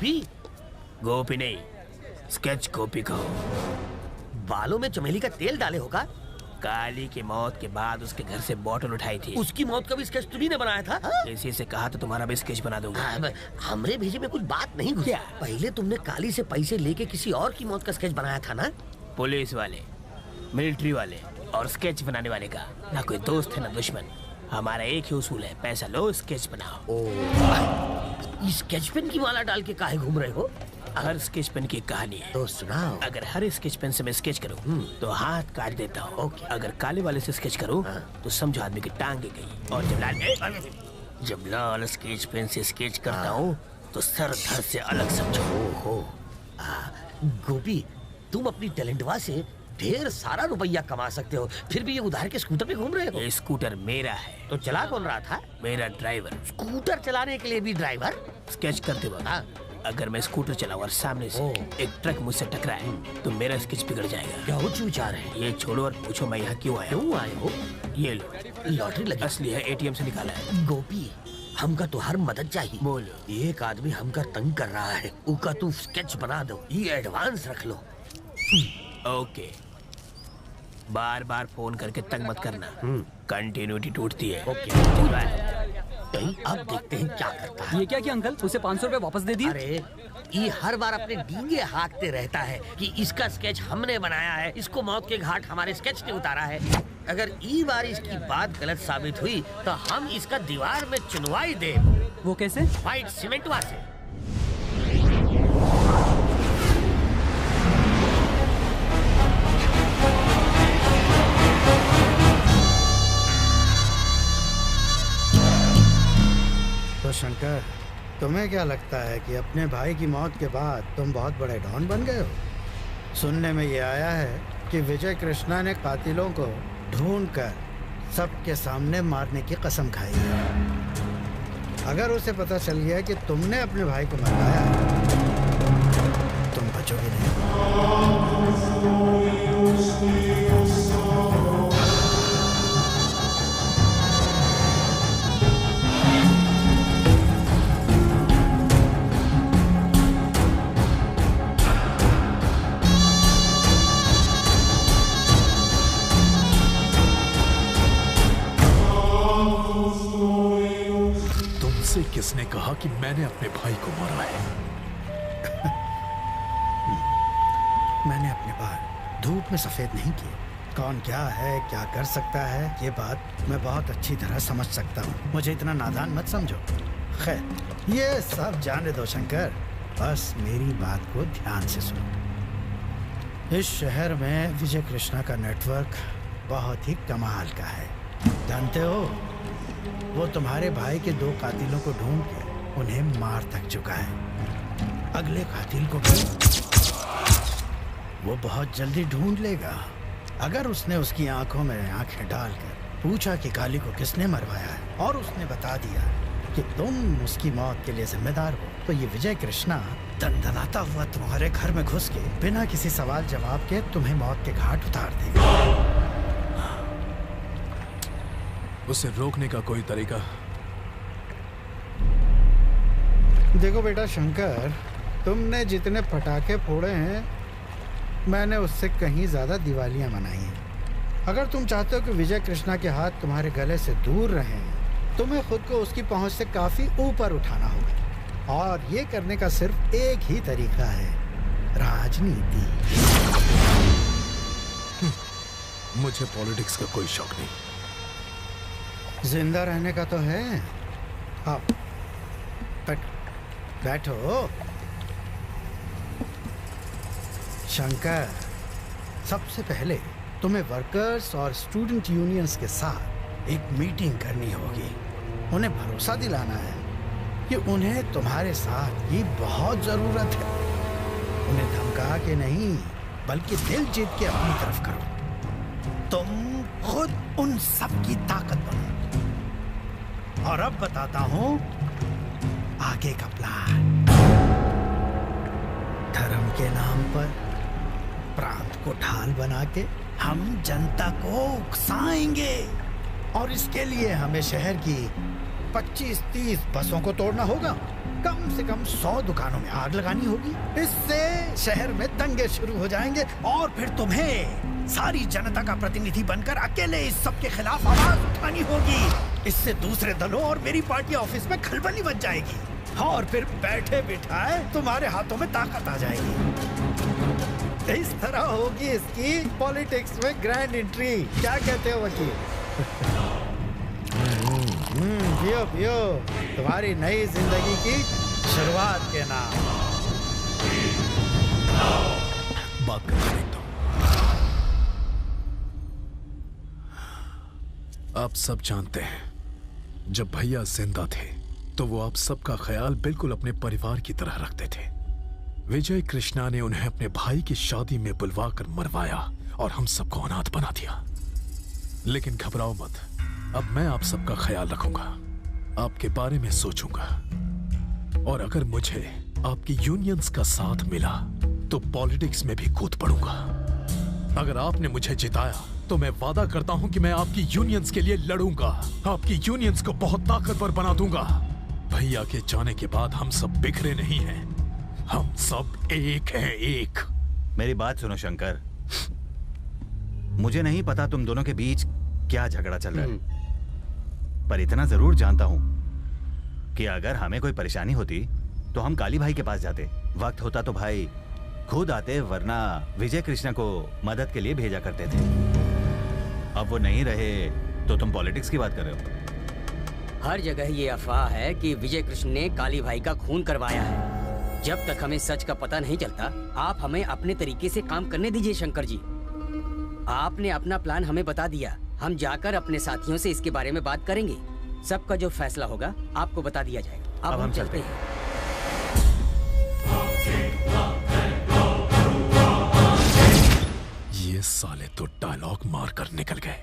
गोपी? गोपी नहीं, स्केच गोपी कहो। बालों में चमेली का तेल डाले होगा? काली की मौत के बाद उसके घर से बोतल उठाई थी। उसकी मौत का भी स्केच तुम्ही ने बनाया था? किसी से कहा तो तुम्हारा भी स्केच बना दूंगा। हमरे भेजे में कुछ बात नहीं घुसी। पहले तुमने काली से पैसे लेके किसी और की मौत का स्केच बनाया था ना? पुलिस वाले, मिलिट्री वाले और स्केच बनाने वाले का ना कोई दोस्त है ना दुश्मन। हमारा एक ही उसूल है, पैसा लो स्केच बनाओ। इस स्केच पेन की माला डाल के काहे घूम रहे हो? हर स्केच पेन की कहानी है। तो सुनाओ। अगर हर स्केच पेन से मैं स्केच करूं तो हाथ काट देता हूँ। अगर काले वाले से स्केच करूं तो समझो आदमी की टांगे गई। और जब लाल स्केच पेन से स्केच करता हूँ तो सर धड़ से अलग समझो। गोपी, तुम अपनी टैलेंटवा से ढेर सारा रुपया कमा सकते हो, फिर भी ये उधार के स्कूटर पे घूम रहे हो। ये स्कूटर मेरा है। तो चला कौन रहा था? मेरा ड्राइवर। स्कूटर चलाने के लिए भी ड्राइवर? स्केच करते वक्त अगर मैं स्कूटर चलाऊं और सामने से एक ट्रक मुझसे टकराए तो मेरा स्केच बिगड़ जाएगा। क्या उच्च विचार है? ये छोड़ो और पूछो मैं यहाँ क्यों आया। क्यों आए हो? ये लो, लॉटरी लगी। असली है, एटीएम से निकाला है। गोपी, हमका तो हर मदद चाहिए। बोलो। एक आदमी हमका तंग कर रहा है, उका तू स्केच बना दो, ये एडवांस रख लो। ओके, बार बार फोन करके तंग मत करना, कंटिन्यूटी टूटती है। ओके, अब देखते हैं क्या करता है। ये क्या किया अंकल? उसे 500 रुपए वापस दे दिए। अरे ये हर बार अपने डींगे हाँकते रहता है कि इसका स्केच हमने बनाया है, इसको मौत के घाट हमारे स्केच ने उतारा है। अगर ई बार इसकी बात गलत साबित हुई तो हम इसका दीवार में चुनवाई दे। वो कैसे? व्हाइट सीमेंटवा से। तो शंकर, तुम्हें क्या लगता है कि अपने भाई की मौत के बाद तुम बहुत बड़े डॉन बन गए हो? सुनने में ये आया है कि विजय कृष्णा ने कातिलों को ढूंढकर सबके सामने मारने की कसम खाई है। अगर उसे पता चल गया कि तुमने अपने भाई को मरवाया है, तुम बचोगे नहीं। किसने कहा कि मैंने अपने भाई को मारा है? मैंने अपने बाल धूप में सफेद नहीं किए। कौन क्या है, क्या कर सकता है, ये बात मैं बहुत अच्छी तरह समझ सकता हूँ। मुझे इतना नादान मत समझो। खैर, ये सब जाने दो शंकर, बस मेरी बात को ध्यान से सुनो। इस शहर में विजय कृष्णा का नेटवर्क बहुत ही कमाल का है। जानते हो, वो तुम्हारे भाई के 2 कातिलों को ढूंढ के उन्हें मार तक चुका है। अगले कातिल को भी वो बहुत जल्दी ढूंढ लेगा। अगर उसने उसकी आंखों में आंखें डालकर पूछा कि काली को किसने मरवाया है और उसने बता दिया कि तुम उसकी मौत के लिए जिम्मेदार हो, तो ये विजय कृष्णा दंदनाता हुआ तुम्हारे घर में घुस के बिना किसी सवाल जवाब के तुम्हें मौत के घाट उतार देगा। उसे रोकने का कोई तरीका? देखो बेटा शंकर, तुमने जितने पटाखे फोड़े हैं, मैंने उससे कहीं ज्यादा दिवालियां मनाई हैं। अगर तुम चाहते हो कि विजय कृष्णा के हाथ तुम्हारे गले से दूर रहें, तुम्हें खुद को उसकी पहुंच से काफी ऊपर उठाना होगा। और ये करने का सिर्फ एक ही तरीका है, राजनीति। मुझे पॉलिटिक्स का कोई शौक नहीं। जिंदा रहने का तो है। आओ, बैठो। शंकर, सबसे पहले तुम्हें वर्कर्स और स्टूडेंट यूनियंस के साथ एक मीटिंग करनी होगी। उन्हें भरोसा दिलाना है कि उन्हें तुम्हारे साथ की बहुत जरूरत है। उन्हें धमका के नहीं, बल्कि दिल जीत के अपनी तरफ करो। तुम खुद उन सब की ताकत बनो। और अब बताता हूं आगे का प्लान। धर्म के नाम पर प्रांत को ढाल बना के हम जनता को उकसाएंगे, और इसके लिए हमें शहर की 25-30 बसों को तोड़ना होगा। कम से कम 100 दुकानों में आग लगानी होगी। इससे शहर में दंगे शुरू हो जाएंगे और फिर तुम्हें सारी जनता का प्रतिनिधि बनकर अकेले इस सब के खिलाफ आवाज उठानी होगी। इससे दूसरे दलों और मेरी पार्टी ऑफिस में खलबली मच जाएगी और फिर बैठे बिठाए तुम्हारे हाथों में ताकत आ जाएगी। इस तरह होगी इसकी पॉलिटिक्स में ग्रैंड एंट्री। क्या कहते हो वकील? पियो पियो, तुम्हारी नई जिंदगी की शुरुआत के नाम। बात करने दो। आप सब जानते हैं, जब भैया जिंदा थे तो वो आप सबका ख्याल बिल्कुल अपने परिवार की तरह रखते थे। विजय कृष्णा ने उन्हें अपने भाई की शादी में बुलवाकर मरवाया और हम सबको अनाथ बना दिया। लेकिन घबराओ मत, अब मैं आप सबका ख्याल रखूंगा, आपके बारे में सोचूंगा, और अगर मुझे आपकी यूनियंस का साथ मिला तो पॉलिटिक्स में भी कूद पड़ूंगा। अगर आपने मुझे जिताया तो मैं वादा करता हूं कि मैं आपकी यूनियंस के लिए लड़ूंगा, आपकी यूनियंस को बहुत ताकतवर बना दूंगा। भैया के जाने के बाद हम सब बिखरे नहीं हैं, हम सब एक हैं, एक। मेरी बात सुनो शंकर, मुझे नहीं पता तुम दोनों के बीच क्या झगड़ा चल रहा है, पर इतना जरूर जानता हूं कि अगर हमें कोई परेशानी होती तो हम काली भाई के पास जाते, वक्त होता तो भाई खुद आते, वरना विजय कृष्णा को मदद के लिए भेजा करते थे। अब वो नहीं रहे तो तुम पॉलिटिक्स की बात कर रहे हो। हर जगह ये अफवाह है कि विजय कृष्ण ने काली भाई का खून करवाया है। जब तक हमें सच का पता नहीं चलता, आप हमें अपने तरीके से काम करने दीजिए शंकर जी। आपने अपना प्लान हमें बता दिया, हम जाकर अपने साथियों से इसके बारे में बात करेंगे। सबका जो फैसला होगा आपको बता दिया जाएगा। अब हम चलते हैं। ये साले तो डायलॉग मार कर निकल गए।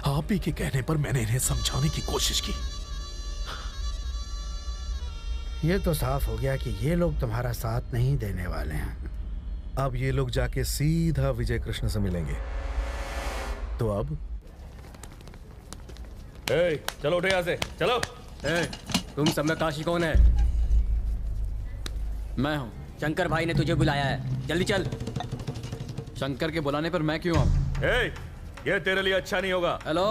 आप ही के कहने पर मैंने इन्हें समझाने की कोशिश की। ये तो साफ हो गया कि ये लोग तुम्हारा साथ नहीं देने वाले हैं। अब ये लोग जाके सीधा विजय कृष्ण से मिलेंगे। तो अब चलो उठो यहाँ से, चलो। तुम सब में काशी कौन है? मैं हूँ। शंकर भाई ने तुझे बुलाया है, जल्दी चल। शंकर के बुलाने पर मैं क्यों आऊँ? ये तेरे लिए अच्छा नहीं होगा। हेलो,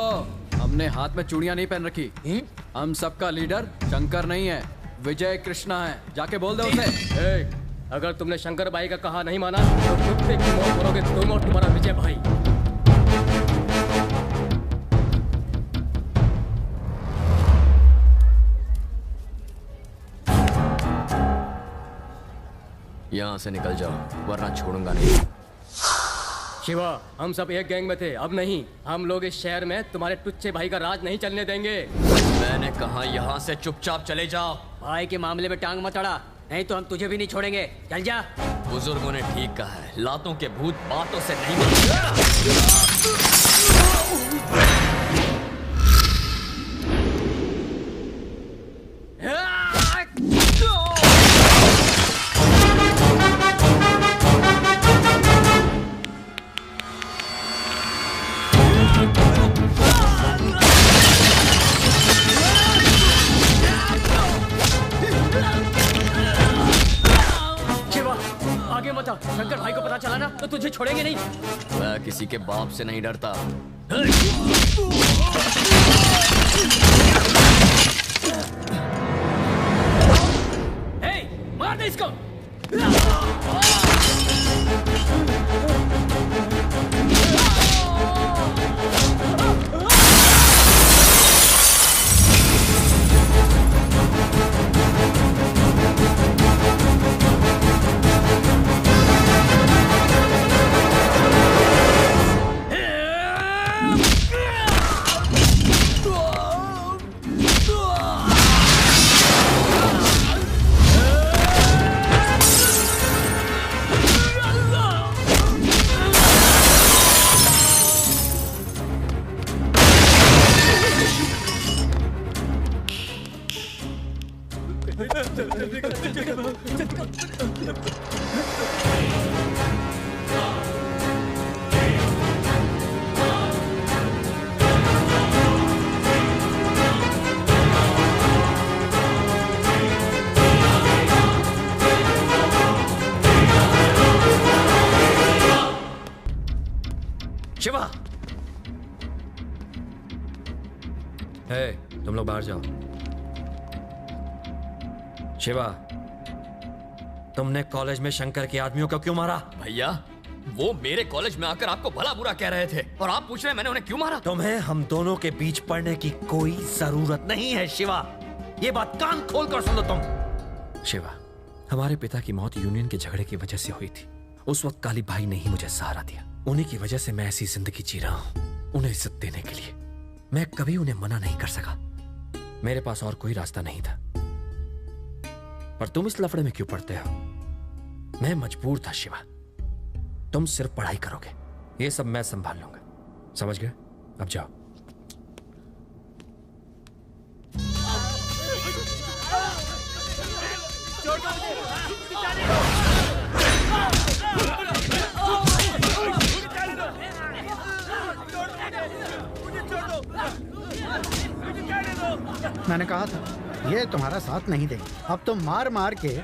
हमने हाथ में चूड़ियां नहीं पहन रखी। हम सबका लीडर शंकर नहीं है, विजय कृष्णा है। जाके बोल दो उसे। अगर तुमने शंकर भाई का कहा नहीं माना तो कुत्ते की मौत करोगे तुम और तुम्हारा विजय भाई। यहाँ से निकल जाओ वरना छोड़ूंगा नहीं। शिवा, हम सब एक गैंग में थे, अब नहीं। हम लोग इस शहर में तुम्हारे टुच्चे भाई का राज नहीं चलने देंगे। मैंने कहा यहाँ से चुपचाप चले जाओ। भाई के मामले में टांग मत अड़ा, नहीं तो हम तुझे भी नहीं छोड़ेंगे। चल जा। बुजुर्गों ने ठीक कहा है, लातों के भूत बातों से नहीं मरते। आगे मत आ, शंकर भाई को पता चला ना तो तुझे छोड़ेंगे नहीं। मैं किसी के बाप से नहीं डरता। मार दे इसको। तुम लोग बाहर जाओ। शिवा, तुमने कॉलेज में शंकर के आदमियों को क्यों मारा? भैया, वो मेरे कॉलेज में आकर आपको भला बुरा कह रहे थे और आप पूछ रहे हैं मैंने उन्हें क्यों मारा? तुम्हें हम दोनों के बीच पड़ने की कोई जरूरत नहीं है शिवा। ये बात कान खोल कर सुनो तुम। शिवा, हमारे पिता की मौत यूनियन के झगड़े की वजह से हुई थी। उस वक्त काली भाई ने ही मुझे सहारा दिया। उन्हीं की वजह से मैं ऐसी जिंदगी जी रहा हूं। उन्हें इज्जत देने के लिए मैं कभी उन्हें मना नहीं कर सका। मेरे पास और कोई रास्ता नहीं था। पर तुम इस लफड़े में क्यों पड़ते हो? मैं मजबूर था शिवा। तुम सिर्फ पढ़ाई करोगे, ये सब मैं संभाल लूंगा। समझ गए? अब जाओ। मैंने कहा था ये तुम्हारा साथ नहीं देंगे। अब तुम मार मार के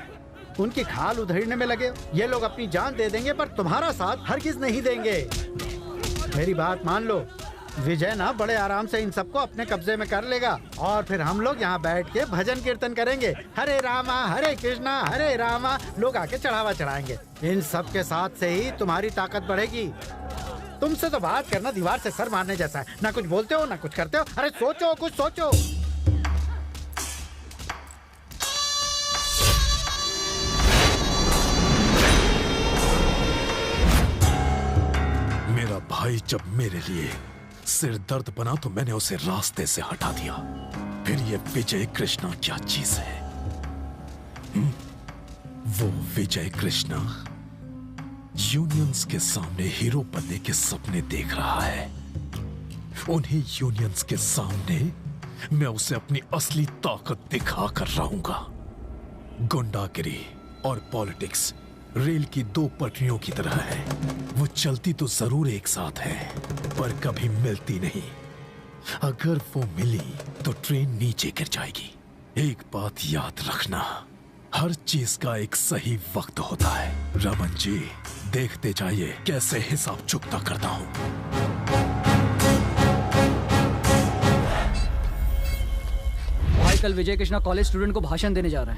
उनकी खाल उधेड़ने में लगे हो। ये लोग अपनी जान दे देंगे पर तुम्हारा साथ हरगिज नहीं देंगे। मेरी बात मान लो। विजय ना बड़े आराम से इन सबको अपने कब्जे में कर लेगा और फिर हम लोग यहाँ बैठ के भजन कीर्तन करेंगे। हरे रामा हरे कृष्णा हरे रामा। लोग आके चढ़ावा चढ़ाएंगे। इन सब के साथ से ही तुम्हारी ताकत बढ़ेगी। तुमसे तो बात करना दीवार से सर मारने जैसा है। ना कुछ बोलते हो ना कुछ करते हो। अरे सोचो, कुछ सोचो। मेरा भाई जब मेरे लिए सिर दर्द बना तो मैंने उसे रास्ते से हटा दिया। फिर ये विजय कृष्णा क्या चीज है? वो विजय कृष्णा यूनियंस के सामने हीरो बनने के सपने देख रहा है। उन्हीं यूनियंस के सामने मैं उसे अपनी असली ताकत दिखा कर रहूंगा। गुंडागिरी और पॉलिटिक्स रेल की दो पटरियों की तरह है। वो चलती तो जरूर एक साथ है पर कभी मिलती नहीं। अगर वो मिली तो ट्रेन नीचे गिर जाएगी। एक बात याद रखना, हर चीज का एक सही वक्त होता है। रमन जी, देखते जाइए कैसे हिसाब चुकता करता हूं। भाई, कल विजय कृष्णा कॉलेज स्टूडेंट को भाषण देने जा रहे हैं।